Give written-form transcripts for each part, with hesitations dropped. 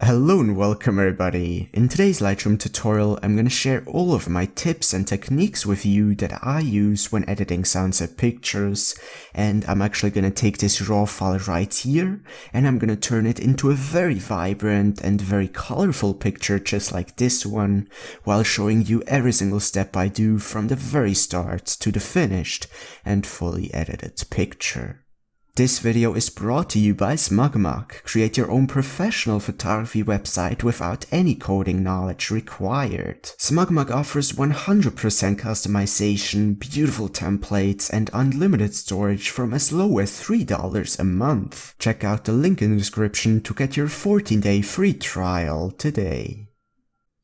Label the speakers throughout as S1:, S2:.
S1: Hello and welcome everybody. In today's Lightroom tutorial, I'm going to share all of my tips and techniques with you that I use when editing sunset pictures. And I'm actually going to take this raw file right here and I'm going to turn it into a very vibrant and very colorful picture just like this one, while showing you every single step I do from the very start to the finished and fully edited picture. This video is brought to you by SmugMug. Create your own professional photography website without any coding knowledge required. SmugMug offers 100% customization, beautiful templates, and unlimited storage from as low as $3 a month. Check out the link in the description to get your 14-day free trial today.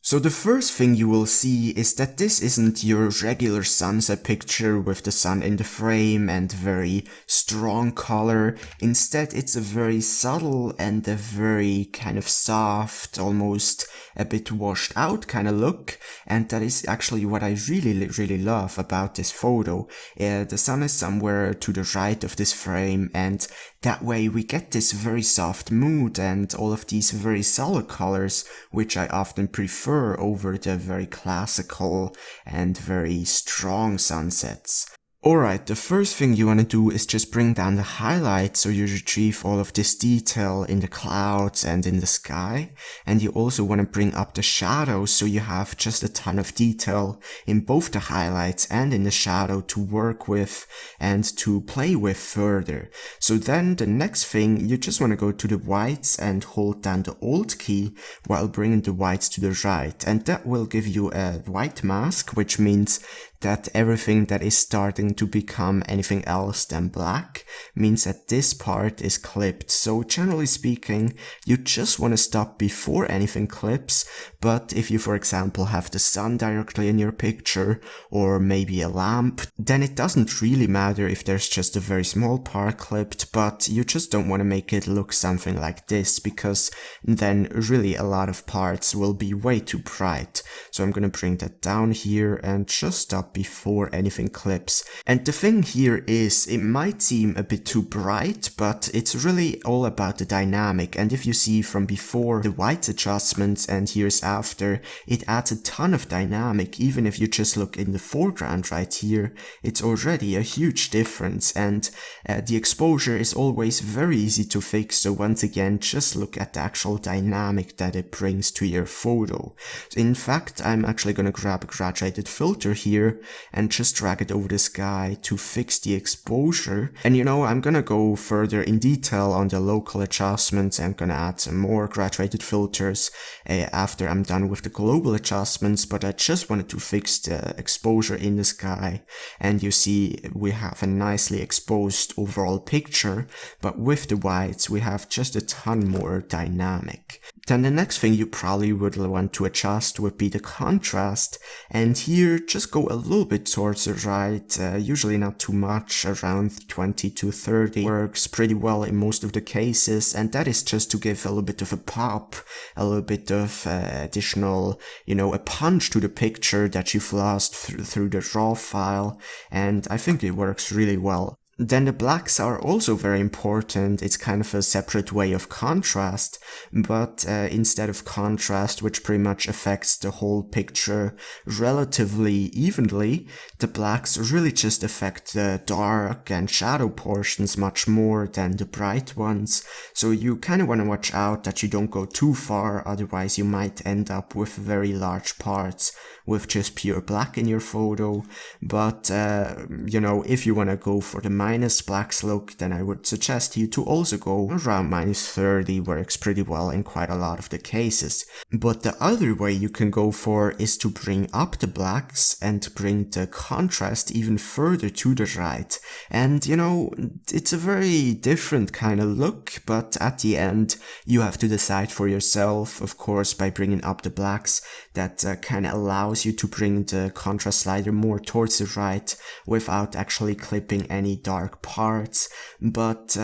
S1: So the first thing you will see is that this isn't your regular sunset picture with the sun in the frame and very strong color. Instead, it's a very subtle and a very kind of soft, almost a bit washed out kind of look. And that is actually what I really love about this photo. The sun is somewhere to the right of this frame, and that way we get this very soft mood and all of these very solid colors, which I often prefer over the very classical and very strong sunsets. Alright, the first thing you want to do is just bring down the highlights so you retrieve all of this detail in the clouds and in the sky. And you also want to bring up the shadows so you have just a ton of detail in both the highlights and in the shadow to work with and to play with further. So then the next thing, you just want to go to the whites and hold down the Alt key while bringing the whites to the right. And that will give you a white mask, which means that everything that is starting to become anything else than black means that this part is clipped. So generally speaking, you just want to stop before anything clips. But if you, for example, have the sun directly in your picture or maybe a lamp, then it doesn't really matter if there's just a very small part clipped, but you just don't want to make it look something like this, because then really a lot of parts will be way too bright. So I'm going to bring that down here and just stop before anything clips. And the thing here is, it might seem a bit too bright, but it's really all about the dynamic. And if you see from before the white adjustments and here's after, it adds a ton of dynamic. Even if you just look in the foreground right here, it's already a huge difference. And the exposure is always very easy to fix. So once again, just look at the actual dynamic that it brings to your photo. In fact, I'm actually going to grab a graduated filter here and just drag it over the sky to fix the exposure. And you know, I'm gonna go further in detail on the local adjustments. I'm gonna add some more graduated filters after I'm done with the global adjustments, but I just wanted to fix the exposure in the sky. And you see we have a nicely exposed overall picture, but with the whites we have just a ton more dynamic. Then the next thing you probably would want to adjust would be the contrast, and here just go a little bit towards the right, usually not too much, around 20 to 30 works pretty well in most of the cases, and that is just to give a little bit of a pop, a little bit of additional, you know, a punch to the picture that you've lost through the raw file, and I think it works really well. Then the blacks are also very important. It's kind of a separate way of contrast, but instead of contrast, which pretty much affects the whole picture relatively evenly, the blacks really just affect the dark and shadow portions much more than the bright ones. So you kind of want to watch out that you don't go too far, otherwise you might end up with very large parts with just pure black in your photo. But you know, if you want to go for the minus blacks look, then I would suggest you to also go around minus 30, works pretty well in quite a lot of the cases. But the other way you can go for is to bring up the blacks and bring the contrast even further to the right. And you know, it's a very different kind of look, but at the end you have to decide for yourself. Of course, by bringing up the blacks, that kind of allows you to bring the contrast slider more towards the right without actually clipping any dark parts. But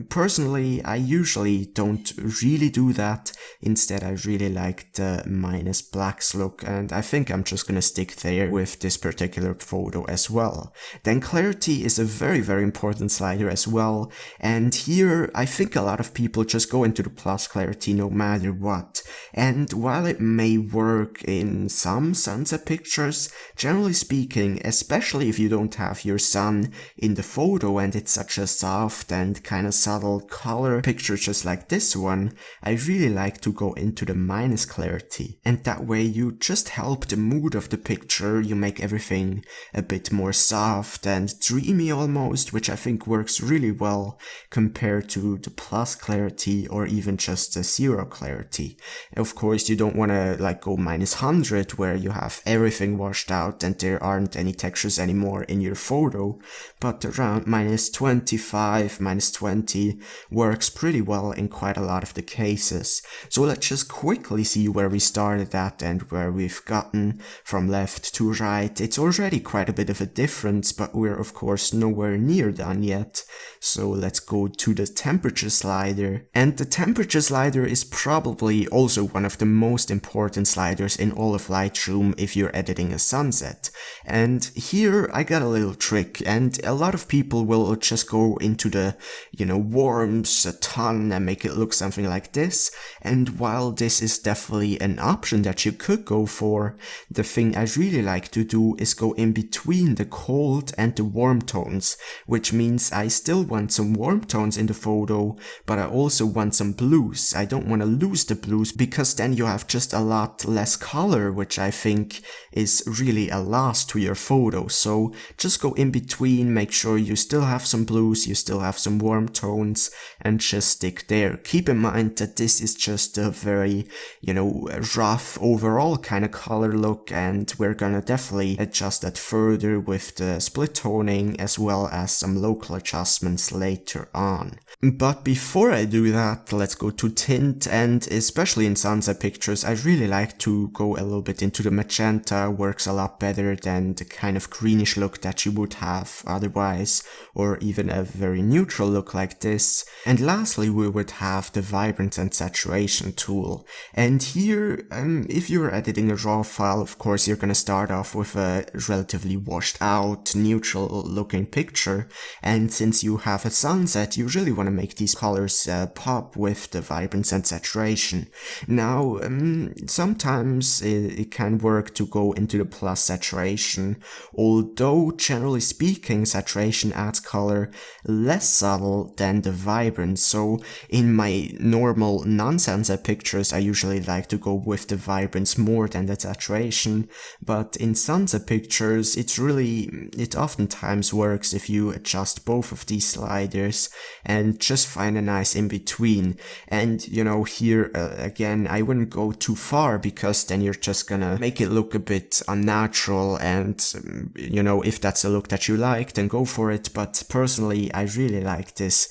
S1: personally, I usually don't really do that. Instead, I really like the minus blacks look, and I think I'm just gonna stick there with this particular photo as well. Then clarity is a very important slider as well, and here I think a lot of people just go into the plus clarity no matter what. And while it may work in some sunset pictures, generally speaking, especially if you don't have your sun in the photo and it's such a soft and kind of subtle color picture just like this one, I really like to go into the minus clarity. And that way you just help the mood of the picture, you make everything a bit more soft and dreamy almost, which I think works really well compared to the plus clarity or even just the zero clarity. Of course, you don't want to like go minus 100 where you have everything washed out and there aren't any textures anymore in your photo, but around minus 25, minus 20 works pretty well in quite a lot of the cases. So let's just quickly see where we started at and where we've gotten from left to right. It's already quite a bit of a difference, but we're of course nowhere near done yet. So let's go to the temperature slider. And the temperature slider is probably also one of the most important sliders in all of Lightroom if you're editing a sunset. And here I got a little trick, and a lot of people will just go into the, warms a ton and make it look something like this. And while this is definitely an option that you could go for, the thing I really like to do is go in between the cold and the warm tones, which means I still want some warm tones in the photo, but I also want some blues. I don't want to lose the blues because then you have just a lot less color, which I think is really a loss to your photo. So just go in between, make sure you still have some blues, you still have some warm tones, and just stick there. Keep in mind that this is just a very, rough overall kind of color look, and we're gonna definitely adjust that further with the split toning as well as some local adjustments later on. But before I do that, let's go to tint, and especially in sunset pictures, I really like to go a little bit into the magenta. Works a lot better than the kind of greenish look that you would have otherwise, or even a very neutral look like this. And lastly, we would have the vibrance and saturation tool. And here, if you're editing a raw file, of course, you're gonna start off with a relatively washed out, neutral looking picture. And since you have a sunset, you really want to make these colors pop with the vibrance and saturation. Now, sometimes it can work to go into the plus saturation, although generally speaking, saturation adds color less subtle than the vibrance. So in my normal non-sunset pictures, I usually like to go with the vibrance more than the saturation, but in sunset pictures, it oftentimes works if you adjust both of these sliders and just find a nice in-between. And here again, I wouldn't go too far because then you're just gonna make it look a bit unnatural, and if that's a look that you like, then go for it. But personally, I really like this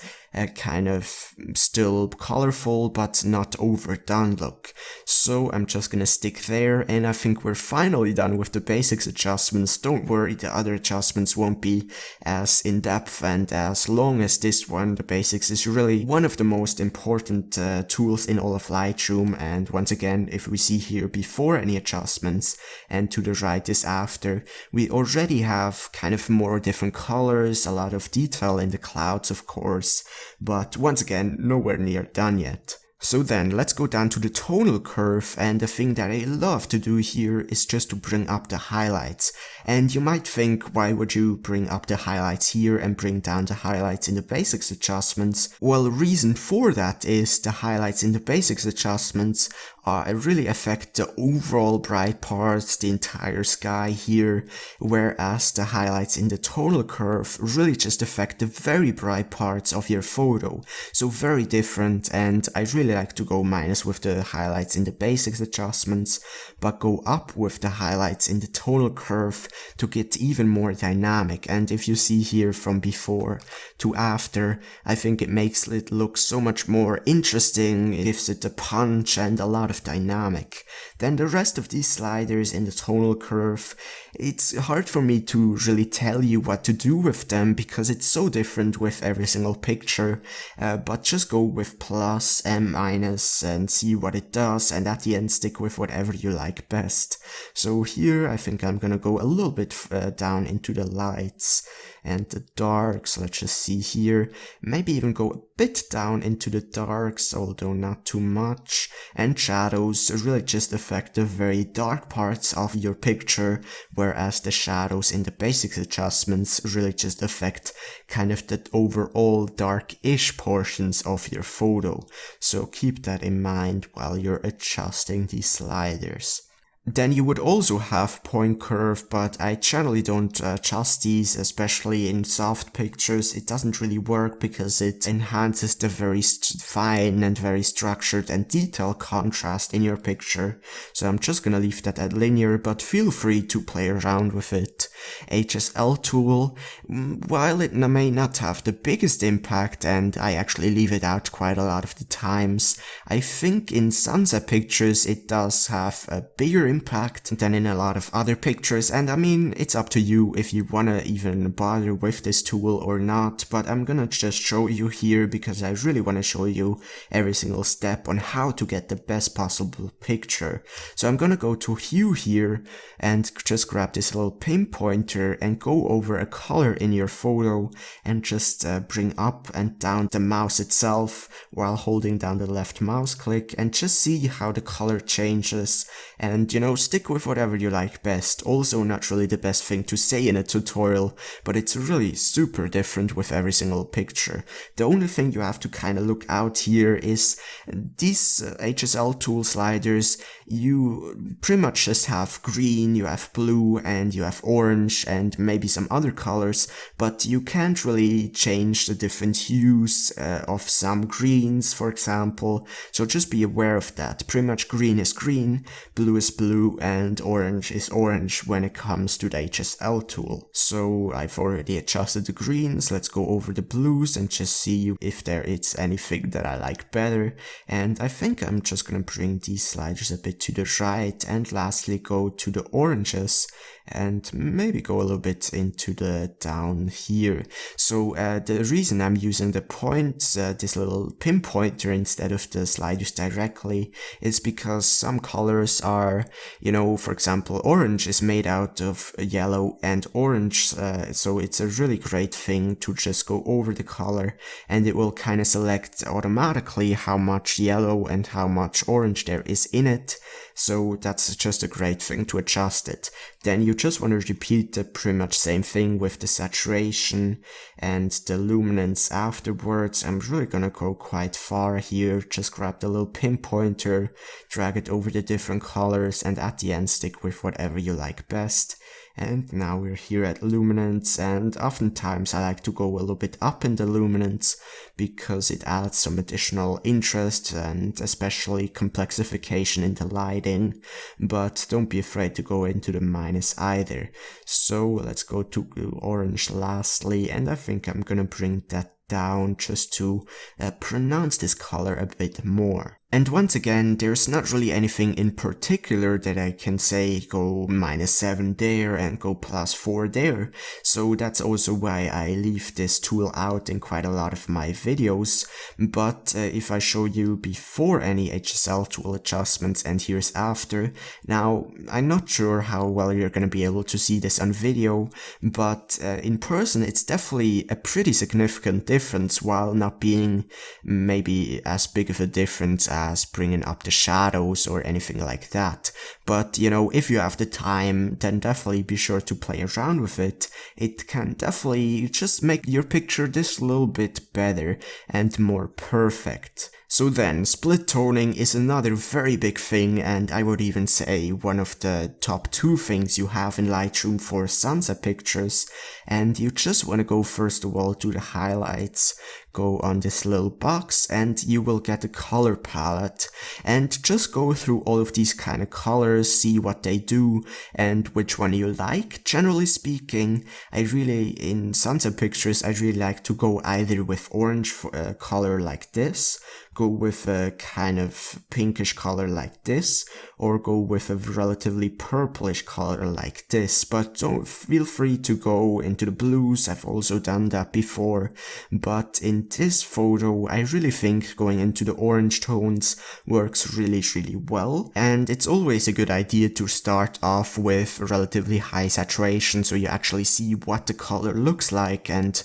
S1: kind of still colorful but not overdone look. So I'm just gonna stick there, and I think we're finally done with the basics adjustments. Don't worry, the other adjustments won't be as in-depth and as long as this one. The basics is really one of the most important tools in all of Lightroom, and once again, if we see here before any adjustments and to the right is after, we already have kind of more different colors, a lot of detail in the clouds of course, but once again, nowhere near done yet. So then, let's go down to the tonal curve, and the thing that I love to do here is just to bring up the highlights. And you might think, why would you bring up the highlights here and bring down the highlights in the basics adjustments? Well, the reason for that is the highlights in the basics adjustments really affect the overall bright parts, the entire sky here, whereas the highlights in the tonal curve really just affect the very bright parts of your photo. So very different, and I really like to go minus with the highlights in the basics adjustments, but go up with the highlights in the tonal curve to get even more dynamic. And if you see here from before to after, I think it makes it look so much more interesting, it gives it a punch and a lot of dynamic. Then the rest of these sliders in the tonal curve, it's hard for me to really tell you what to do with them because it's so different with every single picture, but just go with plus. dryness and see what it does, and at the end stick with whatever you like best. So here I think I'm gonna go a little bit down into the lights and the darks. Let's just see here, maybe even go a bit down into the darks, although not too much, and shadows really just affect the very dark parts of your picture, whereas the shadows in the basics adjustments really just affect kind of the overall dark-ish portions of your photo. So keep that in mind while you're adjusting these sliders. Then you would also have point curve, but I generally don't adjust these, especially in soft pictures. It doesn't really work because it enhances the very fine and very structured and detailed contrast in your picture. So I'm just gonna leave that at linear, but feel free to play around with it. HSL tool, while it may not have the biggest impact, and I actually leave it out quite a lot of the times, I think in sunset pictures it does have a bigger impact than in a lot of other pictures, and I mean, it's up to you if you wanna even bother with this tool or not, but I'm gonna just show you here because I really wanna show you every single step on how to get the best possible picture. So I'm gonna go to hue here and just grab this little pinpointer and go over a color in your photo and just bring up and down the mouse itself while holding down the left mouse click and just see how the color changes, and you know, stick with whatever you like best. Also not really the best thing to say in a tutorial, but it's really super different with every single picture. The only thing you have to kind of look out here is these HSL tool sliders, you pretty much just have green, you have blue, and you have orange, and maybe some other colors, but you can't really change the different hues of some greens, for example, so just be aware of that. Pretty much green is green, blue is blue, and orange is orange when it comes to the HSL tool. So I've already adjusted the greens, let's go over the blues and just see if there is anything that I like better, and I think I'm just gonna bring these sliders a bit to the right, and lastly go to the oranges and maybe go a little bit into the down here. So the reason I'm using the points, this little pinpointer instead of the sliders directly, is because some colors are, you know, for example, orange is made out of yellow and orange, so it's a really great thing to just go over the color and it will kind of select automatically how much yellow and how much orange there is in it. So that's just a great thing to adjust it. Then you just want to repeat the pretty much same thing with the saturation and the luminance afterwards. I'm really gonna go quite far here, just grab the little pinpointer, drag it over the different colors, and at the end stick with whatever you like best. And now we're here at luminance, and oftentimes I like to go a little bit up in the luminance because it adds some additional interest and especially complexification in the lighting, but don't be afraid to go into the minus either. So let's go to orange lastly, and I think I'm gonna bring that down just to pronounce this color a bit more. And once again, there's not really anything in particular that I can say go -7 there and go +4 there. So that's also why I leave this tool out in quite a lot of my videos. But if I show you before any HSL tool adjustments and here's after, now I'm not sure how well you're gonna be able to see this on video, but in person it's definitely a pretty significant difference, while not being maybe as big of a difference as bringing up the shadows or anything like that. But you know, if you have the time, then definitely be sure to play around with it. It can definitely just make your picture this little bit better and more perfect. So then, split toning is another very big thing, and I would even say one of the top 2 things you have in Lightroom for sunset pictures. And you just want to go first of all to the highlights, go on this little box, and you will get a color palette, and just go through all of these kind of colors, see what they do and which one you like. Generally speaking, in sunset pictures I really like to go either with orange color like this, go with a kind of pinkish color like this, or go with a relatively purplish color like this, but don't feel free to go into the blues. I've also done that before, but in this photo I really think going into the orange tones works really well, and it's always a good idea to start off with relatively high saturation so you actually see what the color looks like and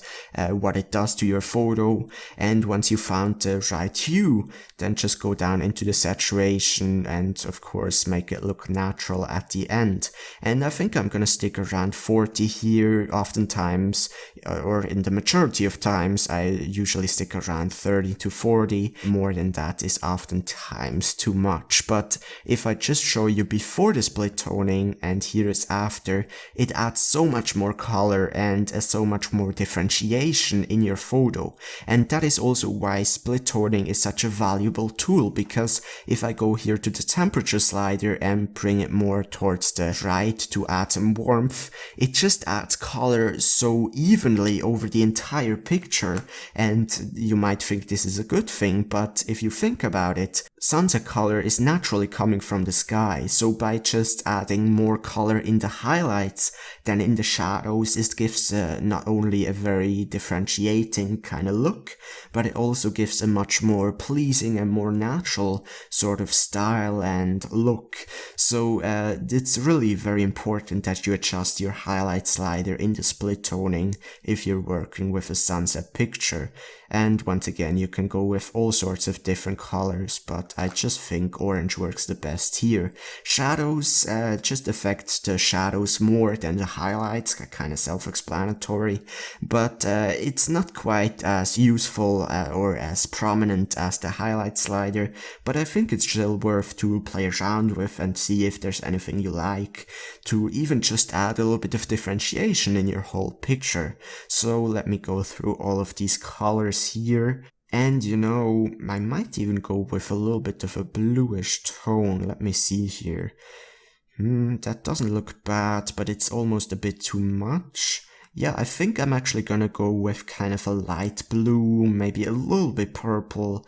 S1: what it does to your photo. And once you found the right hue, then just go down into the saturation and of course make it look natural at the end. And I think I'm gonna stick around 40 here. Oftentimes, or in the majority of times, I usually stick around 30 to 40. More than that is oftentimes too much. But if I just show you before the split toning and here is after, it adds so much more color and so much more differentiation in your photo. And that is also why split toning is such a valuable tool, because if I go here to the temperature slider and bring it more towards the right to add some warmth, it just adds color so evenly over the entire picture. And you might think this is a good thing, but if you think about it, sunset color is naturally coming from the sky, so by just adding more color in the highlights than in the shadows, it gives not only a very differentiating kind of look, but it also gives a much more pleasing and more natural sort of style and look. So it's really very important that you adjust your highlight slider in the split toning if you're working with a sunset picture. And once again, you can go with all sorts of different colors, but I just think orange works the best here. Shadows just affect the shadows more than the highlights, kind of self-explanatory, but it's not quite as useful or as prominent as the highlight slider, but I think it's still worth to play around with and see if there's anything you like, to even just add a little bit of differentiation in your whole picture. So let me go through all of these colors here. And you know, I might even go with a little bit of a bluish tone. Let me see here. That doesn't look bad, but it's almost a bit too much. Yeah, I think I'm actually gonna go with kind of a light blue, maybe a little bit purple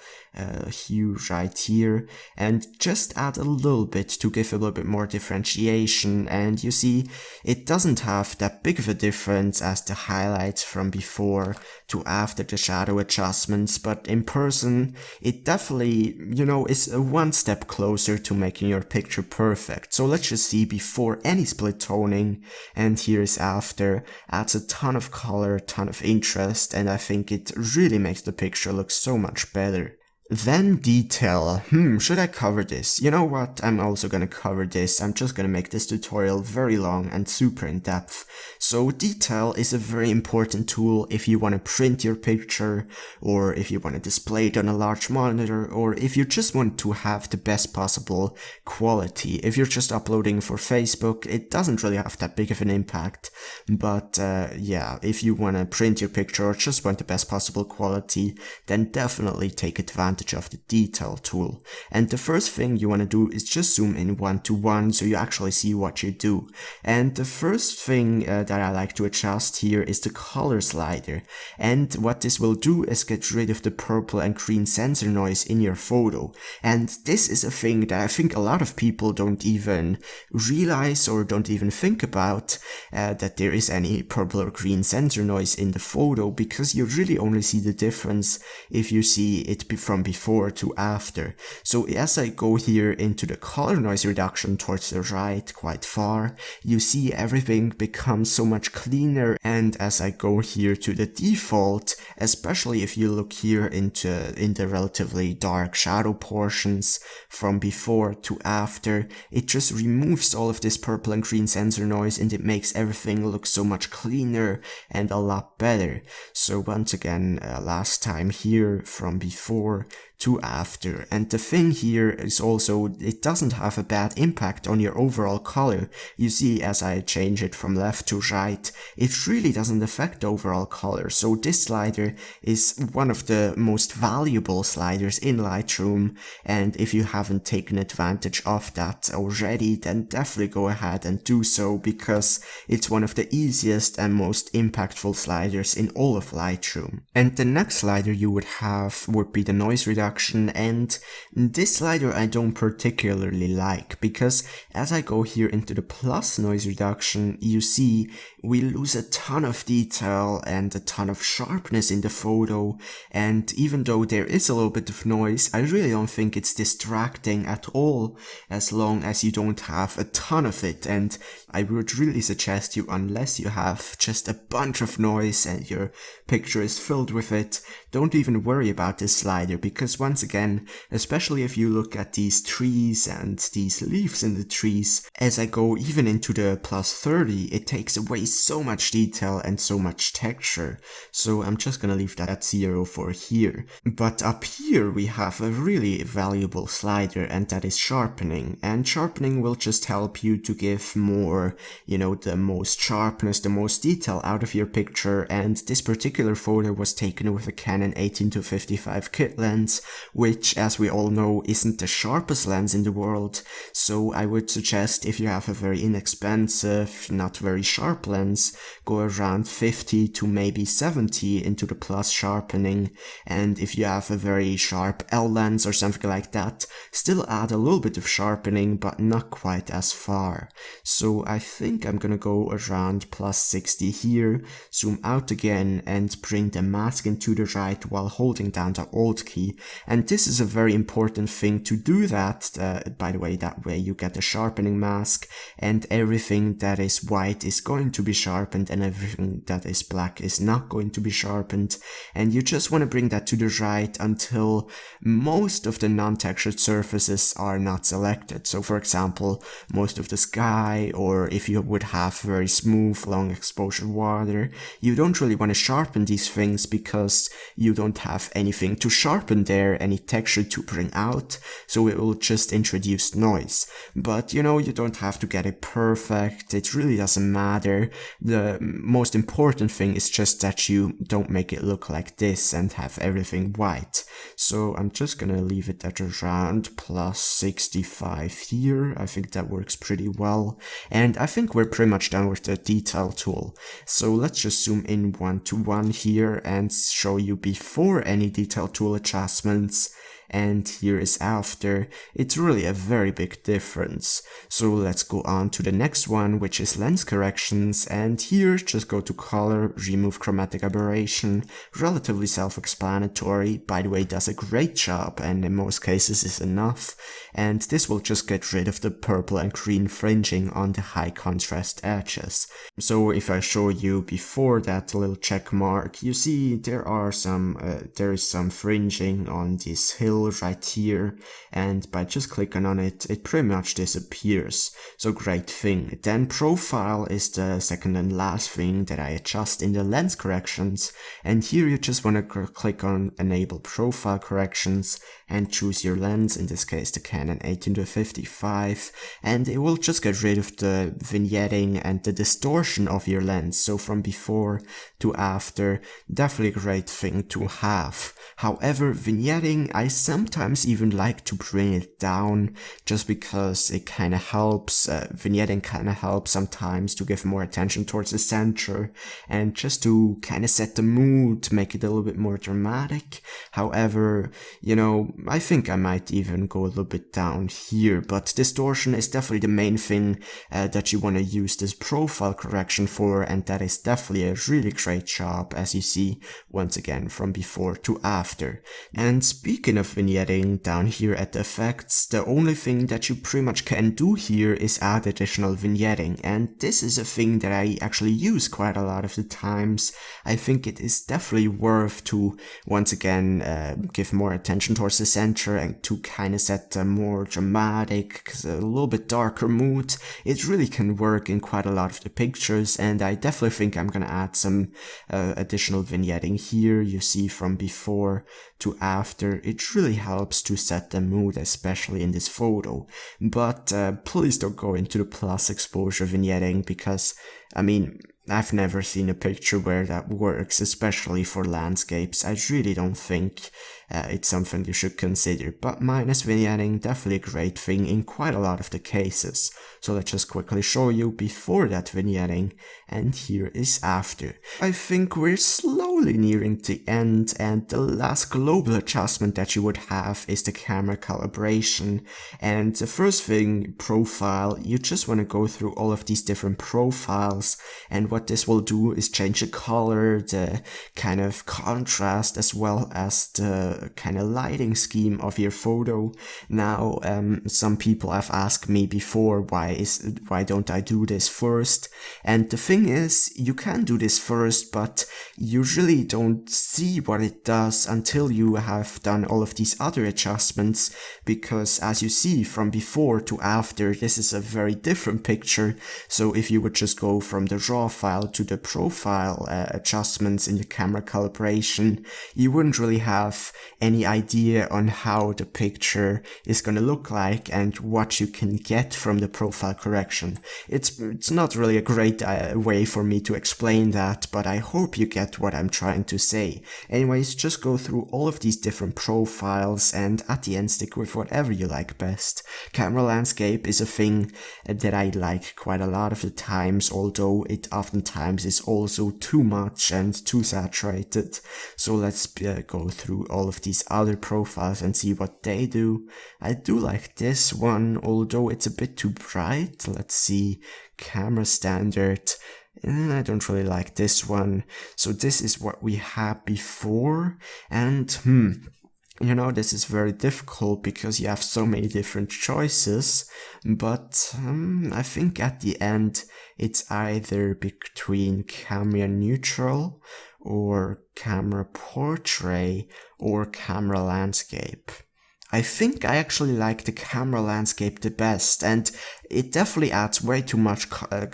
S1: hue right here, and just add a little bit to give a little bit more differentiation. And you see, it doesn't have that big of a difference as the highlights from before to after the shadow adjustments, but in person, it definitely, you know, is one step closer to making your picture perfect. So let's just see before any split toning, and here is after. Adds a ton of color, ton of interest, and I think it really makes the picture look so much better. Then detail. Should I cover this? You know what? I'm also gonna cover this. I'm just gonna make this tutorial very long and super in depth. So detail is a very important tool if you want to print your picture, or if you want to display it on a large monitor, or if you just want to have the best possible quality. If you're just uploading for Facebook, it doesn't really have that big of an impact. But yeah, if you want to print your picture or just want the best possible quality, then definitely take advantage of the detail tool. And the first thing you want to do is just zoom in 1:1 so you actually see what you do. And the first thing that I like to adjust here is the color slider. And what this will do is get rid of the purple and green sensor noise in your photo. And this is a thing that I think a lot of people don't even realize or don't even think about, that there is any purple or green sensor noise in the photo, because you really only see the difference if you see it from before to after. So as I go here into the color noise reduction towards the right quite far, you see everything becomes so much cleaner. And as I go here to the default, especially if you look here in the relatively dark shadow portions from before to after, it just removes all of this purple and green sensor noise and it makes everything look so much cleaner and a lot better. So once again, last time here from before to after. And the thing here is also, it doesn't have a bad impact on your overall color. You see, as I change it from left to right, it really doesn't affect the overall color. So this slider is one of the most valuable sliders in Lightroom, and if you haven't taken advantage of that already, then definitely go ahead and do so, because it's one of the easiest and most impactful sliders in all of Lightroom. And the next slider you would have would be the noise reduction, and this slider I don't particularly like, because as I go here into the plus noise reduction, you see we lose a ton of detail and a ton of sharpness in the photo, and even though there is a little bit of noise, I really don't think it's distracting at all, as long as you don't have a ton of it. And I would really suggest you, unless you have just a bunch of noise and your picture is filled with it, don't even worry about this slider, because once again, especially if you look at these trees and these leaves in the trees, as I go even into the plus 30, it takes away so much detail and so much texture. So I'm just gonna leave that at 0 for here. But up here we have a really valuable slider, and that is sharpening. And sharpening will just help you to give more, the most sharpness, the most detail out of your picture. And this particular photo was taken with a Canon 18-55 kit lens, which, as we all know, isn't the sharpest lens in the world. So I would suggest, if you have a very inexpensive, not very sharp lens, go around 50 to maybe 70 into the plus sharpening. And if you have a very sharp L lens or something like that, still add a little bit of sharpening, but not quite as far. So I think I'm gonna go around plus 60 here, zoom out again, and bring the mask into the right while holding down the Alt key. And this is a very important thing to do that, by the way, that way you get a sharpening mask, and everything that is white is going to be sharpened and everything that is black is not going to be sharpened. And you just want to bring that to the right until most of the non-textured surfaces are not selected. So for example, most of the sky, or if you would have very smooth long exposure water, you don't really want to sharpen these things because you don't have anything to sharpen there, any texture to bring out, so it will just introduce noise. But you don't have to get it perfect, it really doesn't matter. The most important thing is just that you don't make it look like this and have everything white. So I'm just gonna leave it at around plus 65 here. I think that works pretty well. And I think we're pretty much done with the detail tool. So let's just zoom in 1:1 here and show you before any detail tool adjustments. And here is after. It's really a very big difference. So let's go on to the next one, which is lens corrections, and here just go to color, remove chromatic aberration, relatively self-explanatory, by the way does a great job and in most cases is enough, and this will just get rid of the purple and green fringing on the high contrast edges. So if I show you before that little check mark, you see there is some fringing on this hill right here, and by just clicking on it, it pretty much disappears. So great thing. Then profile is the second and last thing that I adjust in the lens corrections, and here you just want to click on enable profile corrections and choose your lens, in this case the Canon 18-55, and it will just get rid of the vignetting and the distortion of your lens. So from before to after, definitely a great thing to have. However, vignetting, I sometimes even like to bring it down just because it kind of helps. Vignetting kind of helps sometimes to give more attention towards the center and just to kind of set the mood, make it a little bit more dramatic. However, I think I might even go a little bit down here, but distortion is definitely the main thing that you want to use this profile correction for, and that is definitely a really great job, as you see once again from before to after. And speaking of vignetting, down here at the effects, the only thing that you pretty much can do here is add additional vignetting, and this is a thing that I actually use quite a lot of the times. I think it is definitely worth to once again give more attention towards the center and to kind of set a more dramatic, a little bit darker mood. It really can work in quite a lot of the pictures, and I definitely think I'm gonna add some additional vignetting here. You see from before to after, it really helps to set the mood, especially in this photo. But please don't go into the plus exposure vignetting, because I mean, I've never seen a picture where that works, especially for landscapes. I really don't think it's something you should consider, but minus vignetting, definitely a great thing in quite a lot of the cases. So let's just quickly show you before that vignetting, and here is after. I think we're slowly nearing the end, and the last global adjustment that you would have is the camera calibration. And the first thing, profile, you just want to go through all of these different profiles, and what this will do is change the color, the kind of contrast, as well as the kind of lighting scheme of your photo. Now, some people have asked me before, why don't I do this first? And the thing is, you can do this first, but you really don't see what it does until you have done all of these other adjustments, because as you see from before to after, this is a very different picture. So if you would just go from the raw file to the profile adjustments in the camera calibration, you wouldn't really have any idea on how the picture is going to look like and what you can get from the profile correction. It's not really a great way for me to explain that, but I hope you get what I'm trying to say. Anyways, just go through all of these different profiles and at the end stick with whatever you like best. Camera landscape is a thing that I like quite a lot of the times, although it oftentimes is also too much and too saturated. So let's go through all of these other profiles and see what they do. I do like this one, although it's a bit too bright. Let's see, camera standard. I don't really like this one. So this is what we had before, and you know, this is very difficult because you have so many different choices, but I think at the end it's either between camera neutral or camera portrait or camera landscape. I think I actually like the camera landscape the best, and it definitely adds way too much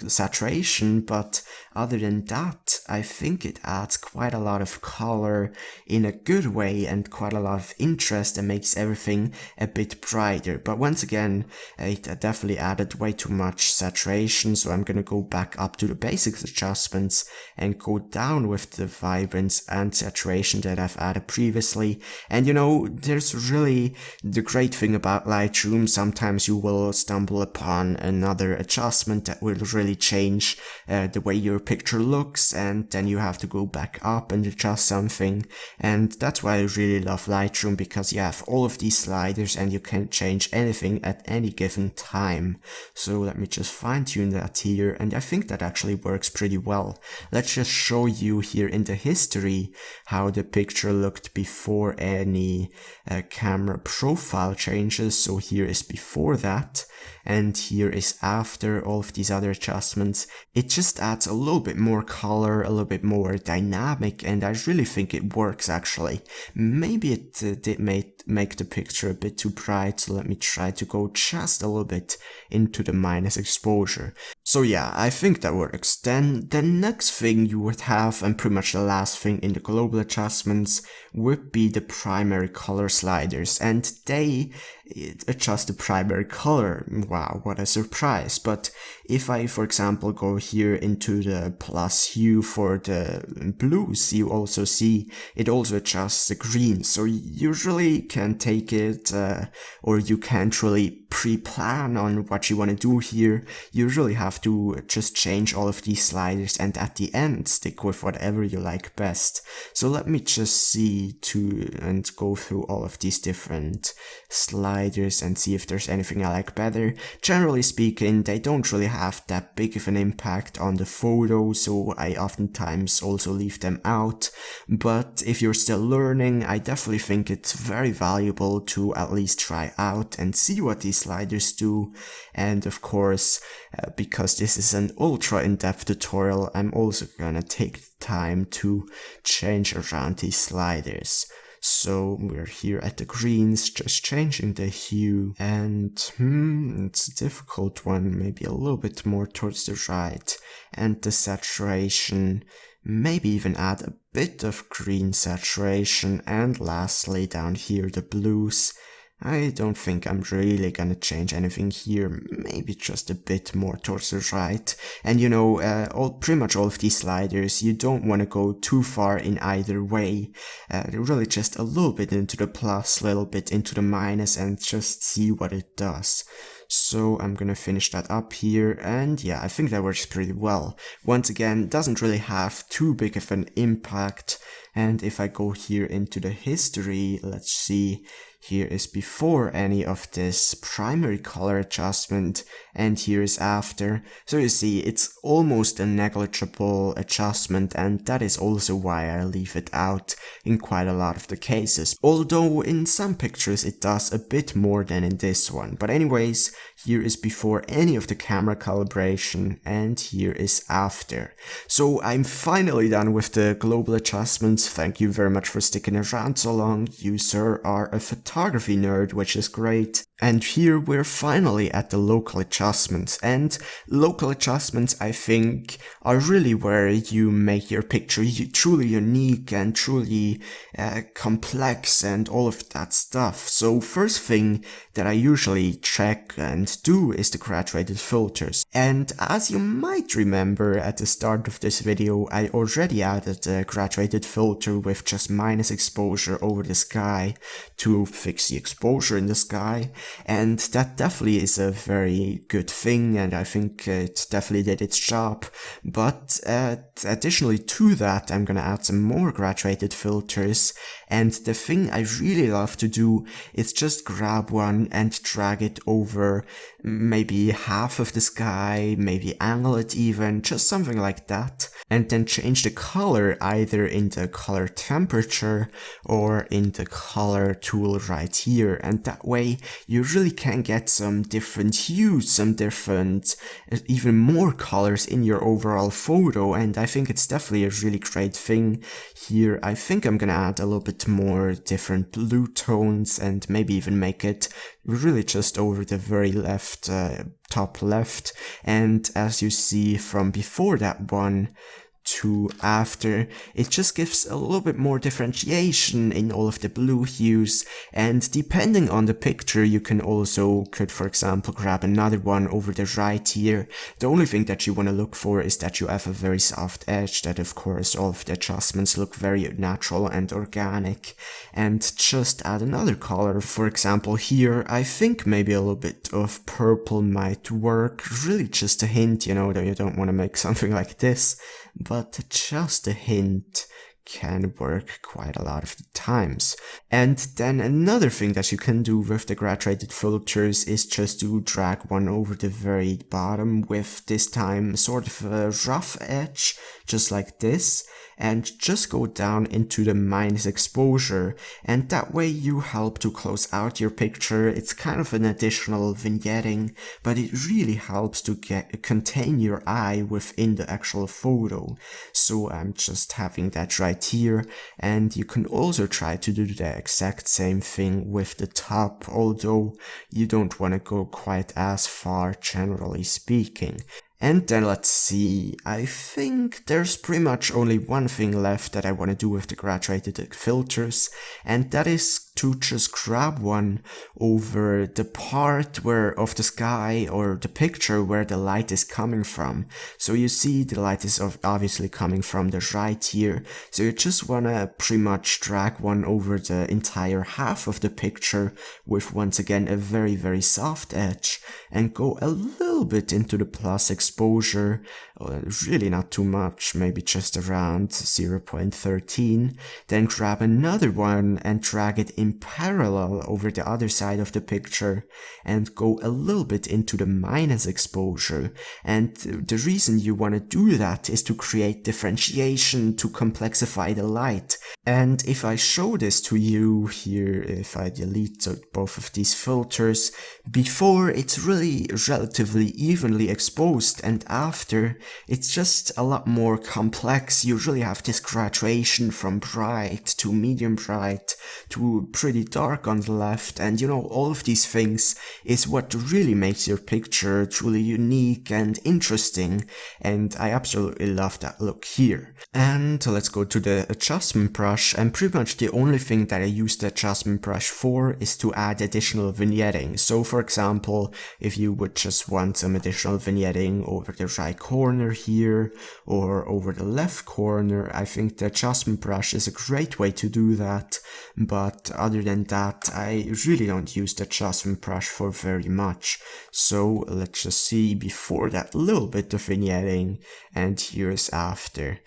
S1: saturation, but other than that, I think it adds quite a lot of color in a good way and quite a lot of interest and makes everything a bit brighter. But once again, it definitely added way too much saturation, so I'm gonna go back up to the basics adjustments and go down with the vibrance and saturation that I've added previously. And you know, there's really the great thing about Lightroom, sometimes you will stumble upon another adjustment that will really change the way your picture looks, and then you have to go back up and adjust something. And that's why I really love Lightroom, because you have all of these sliders and you can change anything at any given time. So let me just fine tune that here, and I think that actually works pretty well. Let's just show you here in the history how the picture looked before any camera profile changes. So here is before that, and here is after all of these other adjustments. It just adds a little bit more color, a little bit more dynamic, and I really think it works actually. Maybe it did make the picture a bit too bright, so let me try to go just a little bit into the minus exposure. So yeah, I think that works. Then the next thing you would have, and pretty much the last thing in the global adjustments, would be the primary color sliders, and they adjust the primary color. Wow, what a surprise. But if I, for example, go here into the plus hue for the blues, you also see it also adjusts the green. So you really can take it, or you can't really pre-plan on what you want to do here. You really have to just change all of these sliders and at the end stick with whatever you like best. So let me just see and go through all of these different sliders and see if there's anything I like better. Generally speaking, they don't really have that big of an impact on the photo, so I oftentimes also leave them out. But if you're still learning, I definitely think it's very valuable to at least try out and see what these sliders do. And of course, because this is an ultra in-depth tutorial, I'm also gonna take the time to change around these sliders. So we're here at the greens, just changing the hue, and it's a difficult one, maybe a little bit more towards the right, and the saturation, maybe even add a bit of green saturation, and lastly down here the blues. I don't think I'm really gonna change anything here, maybe just a bit more towards the right. And you know, pretty much all of these sliders, you don't want to go too far in either way. Really just a little bit into the plus, a little bit into the minus, and just see what it does. So I'm gonna finish that up here, and yeah, I think that works pretty well. Once again, doesn't really have too big of an impact. And if I go here into the history, let's see, here is before any of this primary color adjustment, and here is after. So you see, it's almost a negligible adjustment, and that is also why I leave it out in quite a lot of the cases. Although in some pictures it does a bit more than in this one. But anyways, here is before any of the camera calibration, and here is after. So I'm finally done with the global adjustments. Thank you very much for sticking around so long. You, sir, are a photography nerd, which is great. And here we're finally at the local adjustments, and local adjustments, I think, are really where you make your picture truly unique and truly complex and all of that stuff. So first thing that I usually check and do is the graduated filters. And as you might remember at the start of this video, I already added a graduated filter with just minus exposure over the sky to fix the exposure in the sky. And that definitely is a very good thing, and I think it definitely did its job. But additionally to that, I'm gonna add some more graduated filters, and the thing I really love to do is just grab one and drag it over maybe half of the sky, maybe angle it even, just something like that, and then change the color either in the color temperature or in the color tool right here, and that way you really can get some different hues, some different, even more colors in your overall photo, and I think it's definitely a really great thing. Here I think I'm gonna add a little bit more different blue tones and maybe even make it really just over the very left, top left, and as you see from before that one to after, it just gives a little bit more differentiation in all of the blue hues, and depending on the picture you could for example grab another one over the right here. The only thing that you want to look for is that you have a very soft edge, that of course all of the adjustments look very natural and organic, and just add another color. For example here, I think maybe a little bit of purple might work, really just a hint, you know, that you don't want to make something like this, but just a hint can work quite a lot of the times. And then another thing that you can do with the graduated filters is just to drag one over the very bottom with this time sort of a rough edge, just like this, and just go down into the minus exposure, and that way you help to close out your picture. It's kind of an additional vignetting, but it really helps to contain your eye within the actual photo. So I'm just having that right here, and you can also try to do the exact same thing with the top, although you don't want to go quite as far, generally speaking. And then let's see, I think there's pretty much only one thing left that I want to do with the graduated filters, and that is to just grab one over the part of the sky or the picture where the light is coming from. So you see the light is obviously coming from the right here, so you just want to pretty much drag one over the entire half of the picture with once again a very very soft edge, and go a little bit into the plus exposure, really not too much, maybe just around 0.13, then grab another one and drag it in parallel over the other side of the picture and go a little bit into the minus exposure. And the reason you want to do that is to create differentiation, to complexify the light. And if I show this to you here, if I delete both of these filters, before it's really relatively relatively evenly exposed, and after, it's just a lot more complex. You really have this graduation from bright to medium bright to pretty dark on the left, and you know, all of these things is what really makes your picture truly unique and interesting, and I absolutely love that look here. And let's go to the adjustment brush, and pretty much the only thing that I use the adjustment brush for is to add additional vignetting. So for example, if you would just want some additional vignetting over the right corner here or over the left corner, I think the adjustment brush is a great way to do that. But other than that, I really don't use the adjustment brush for very much. So let's just see before that little bit of vignetting, and here's after.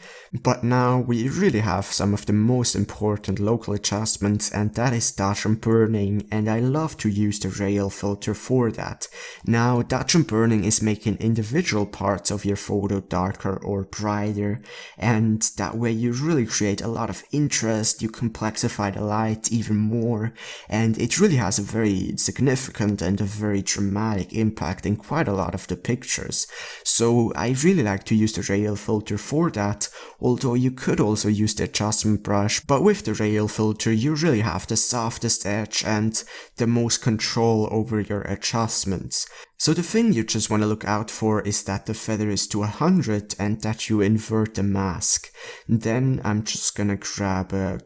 S1: But now we really have some of the most important local adjustments, and that is dodge and burning, and I love to use the rail filter for that. Now dodge and burning is making individual parts of your photo darker or brighter, and that way you really create a lot of interest, you complexify the light even more, and it really has a very significant and a very dramatic impact in quite a lot of the pictures. So I really like to use the rail filter for that, although you could also use the adjustment brush, but with the rail filter you really have the softest edge and the most control over your adjustments. So the thing you just want to look out for is that the feather is to 100 and that you invert the mask. Then I'm just gonna grab a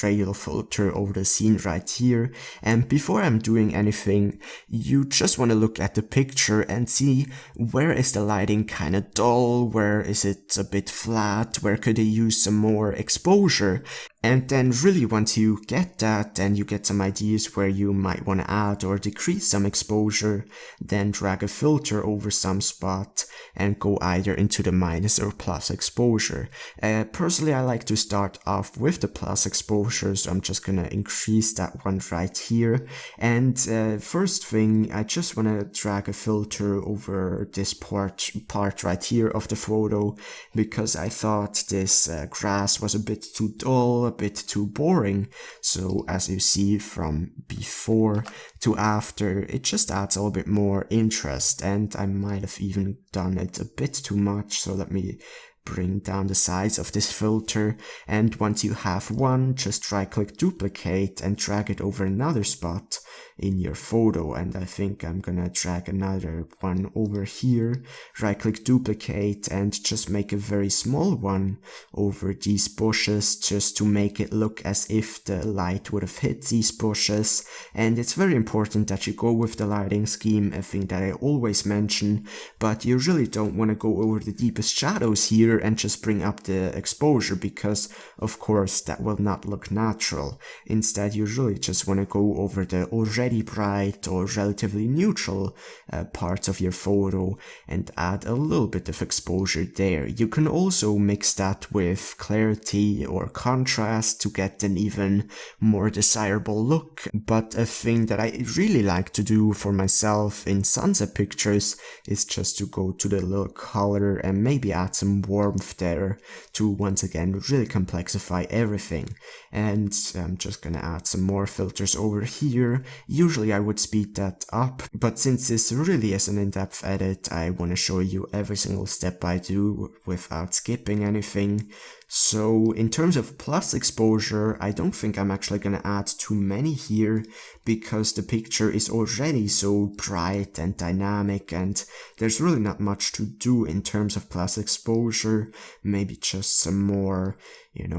S1: rail filter over the scene right here, and before I'm doing anything, you just want to look at the picture and see where is the lighting kind of dull, where is it a bit flat, where could I use some more exposure. And then really once you get that and you get some ideas where you might want to add or decrease some exposure, then drag a filter over some spot and go either into the minus or plus exposure. Personally I like to start off with the plus exposure, so I'm just gonna increase that one right here. And first thing, I just want to drag a filter over this part right here of the photo, because I thought this grass was a bit too dull, a bit too boring. So as you see from before to after, it just adds a little bit more interest, and I might have even done it a bit too much, so let me bring down the size of this filter. And once you have one, just right click duplicate and drag it over another spot in your photo, and I think I'm gonna drag another one over here, right click duplicate and just make a very small one over these bushes, just to make it look as if the light would have hit these bushes. And it's very important that you go with the lighting scheme, a thing that I always mention, but you really don't want to go over the deepest shadows here and just bring up the exposure, because of course that will not look natural. Instead you really just want to go over the already bright or relatively neutral parts of your photo and add a little bit of exposure there. You can also mix that with clarity or contrast to get an even more desirable look, but a thing that I really like to do for myself in sunset pictures is just to go to the little color and maybe add some warmth there to once again really complexify everything. And I'm just gonna add some more filters over here. Usually I would speed that up, but since this really is an in-depth edit, I want to show you every single step I do without skipping anything. So in terms of plus exposure, I don't think I'm actually gonna add too many here, because the picture is already so bright and dynamic, and there's really not much to do in terms of plus exposure. Maybe just some more,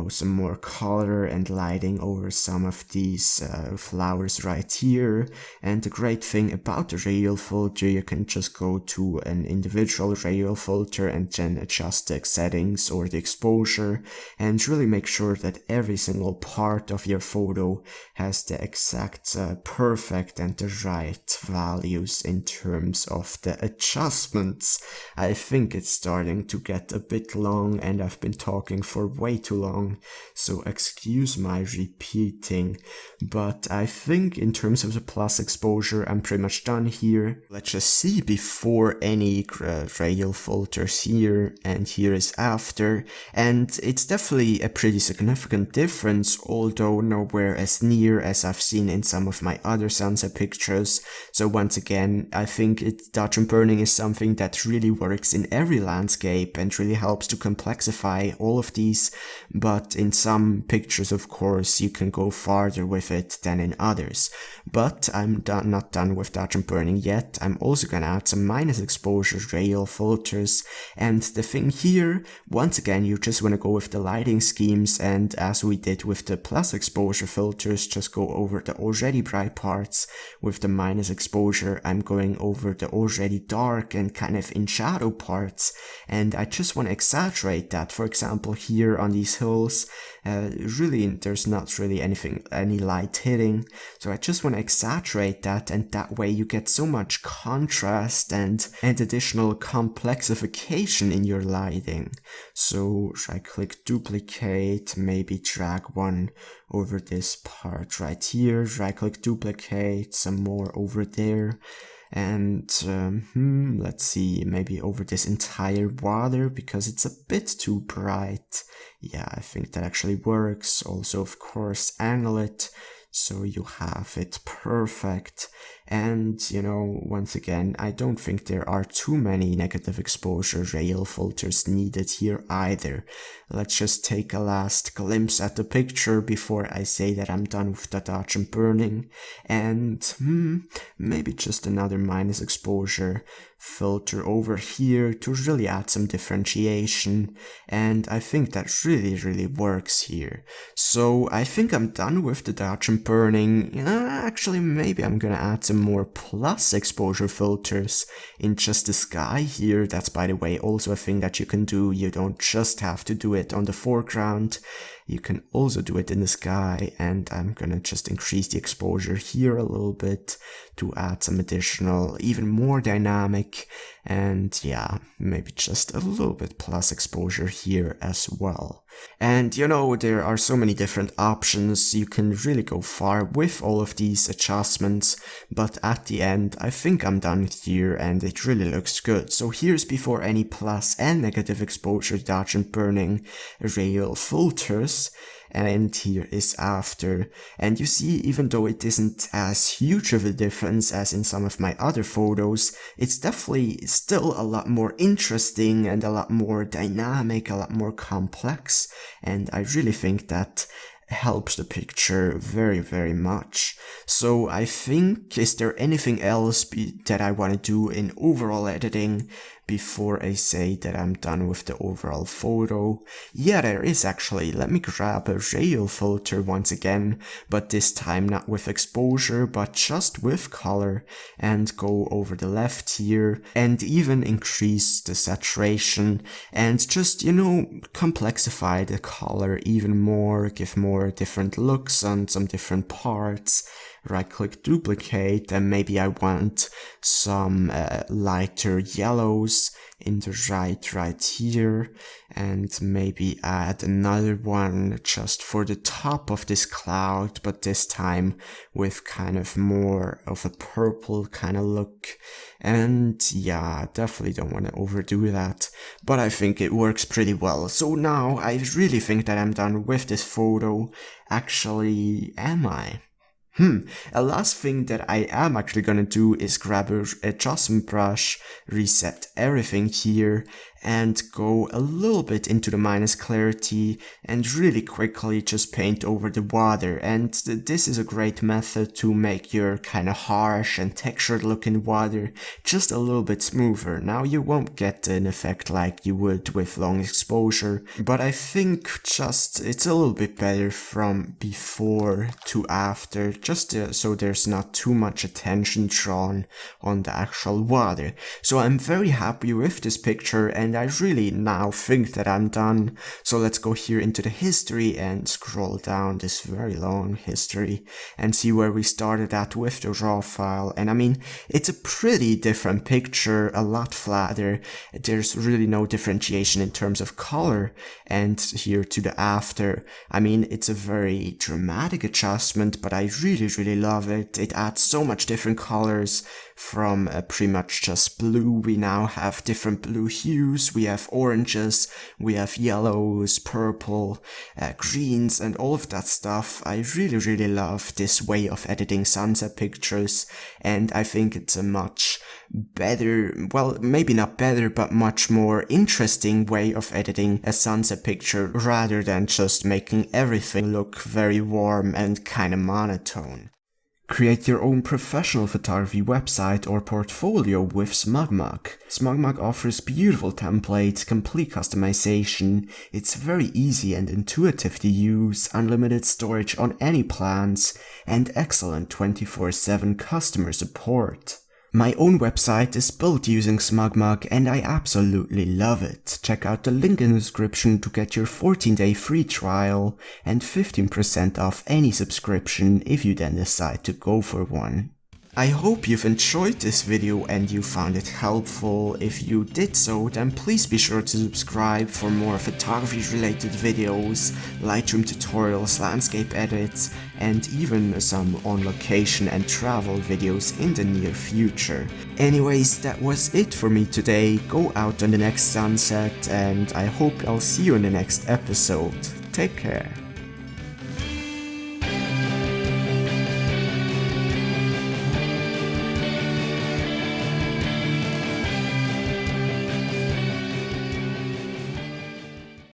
S1: some more color and lighting over some of these flowers right here. And the great thing about the rail filter, you can just go to an individual rail filter and then adjust the settings or the exposure, and really make sure that every single part of your photo has the exact perfect and the right values in terms of the adjustments. I think it's starting to get a bit long and I've been talking for way too long, so excuse my repeating, but I think in terms of the plus exposure I'm pretty much done here. Let's just see before any rail filters here, and here is after. And it's definitely a pretty significant difference, although nowhere as near as I've seen in some of my other sunset pictures. So once again, I think dodge and burning is something that really works in every landscape and really helps to complexify all of these, but in some pictures, of course, you can go farther with it than in others. But I'm not done with dodge and burning yet. I'm also gonna add some minus exposure rail filters, and the thing here, once again, you just want to go with the lighting schemes, and as we did with the plus exposure filters, just go over the already bright parts. With the minus exposure, I'm going over the already dark and kind of in shadow parts, and I just want to exaggerate that. For example, here on these hills, really there's not really any light hitting, so I just want to exaggerate that, and that way you get so much contrast and additional complexification in your lighting. So right click duplicate, maybe drag one over this part right here, right click duplicate, some more over there, and let's see, maybe over this entire water because it's a bit too bright. Yeah, I think that actually works. Also, of course, angle it so you have it perfect. And, you know, once again, I don't think there are too many negative exposure rail filters needed here either. Let's just take a last glimpse at the picture before I say that I'm done with the dodge and burning. And maybe just another minus exposure filter over here to really add some differentiation, and I think that really works here. So I think I'm done with the dodge and burning. Actually, maybe I'm gonna add some more plus exposure filters in just the sky here. That's, by the way, also a thing that you can do. You don't just have to do it on the foreground, you can also do it in the sky, and I'm gonna just increase the exposure here a little bit to add some additional, even more dynamic, and yeah, maybe just a little bit plus exposure here as well. And you know, there are so many different options, you can really go far with all of these adjustments, but at the end I think I'm done here and it really looks good. So here's before any plus and negative exposure dodge and burning rail filters, and here is after. And you see, even though it isn't as huge of a difference as in some of my other photos, it's definitely still a lot more interesting and a lot more dynamic, a lot more complex, and I really think that helps the picture very much. So I think, is there anything else that I want to do in overall editing before I say that I'm done with the overall photo? Yeah, there is actually. Let me grab a rail filter once again, but this time not with exposure, but just with color, and go over the left here and even increase the saturation and just, you know, complexify the color even more, give more different looks on some different parts. Right click duplicate, and maybe I want some lighter yellows in the right here, and maybe add another one just for the top of this cloud, but this time with kind of more of a purple kind of look. And yeah, definitely don't want to overdo that, but I think it works pretty well. So now I really think that I'm done with this photo. Actually, am I? A last thing that I am actually gonna do is grab a adjustment brush, reset everything here, and go a little bit into the minus clarity and really quickly just paint over the water. And this is a great method to make your kind of harsh and textured looking water just a little bit smoother. Now you won't get an effect like you would with long exposure, but I think just it's a little bit better from before to after, just so there's not too much attention drawn on the actual water. So I'm very happy with this picture, and I really now think that I'm done. So let's go here into the history and scroll down this very long history and see where we started at with the raw file. And I mean, it's a pretty different picture, a lot flatter. There's really no differentiation in terms of color. And here to the after, I mean, it's a very dramatic adjustment, but I really love it. It adds so much different colors, from pretty much just blue. We now have different blue hues, we have oranges, we have yellows, purple, greens, and all of that stuff. I really love this way of editing sunset pictures, and I think it's a much better, well, maybe not better, but much more interesting way of editing a sunset picture rather than just making everything look very warm and kinda monotone. Create your own professional photography website or portfolio with SmugMug. SmugMug offers beautiful templates, complete customization, it's very easy and intuitive to use, unlimited storage on any plans, and excellent 24/7 customer support. My own website is built using SmugMug and I absolutely love it. Check out the link in the description to get your 14-day free trial and 15% off any subscription if you then decide to go for one. I hope you've enjoyed this video and you found it helpful. If you did so, then please be sure to subscribe for more photography related videos, Lightroom tutorials, landscape edits, and even some on location and travel videos in the near future. Anyways, that was it for me today. Go out on the next sunset and I hope I'll see you in the next episode. Take care.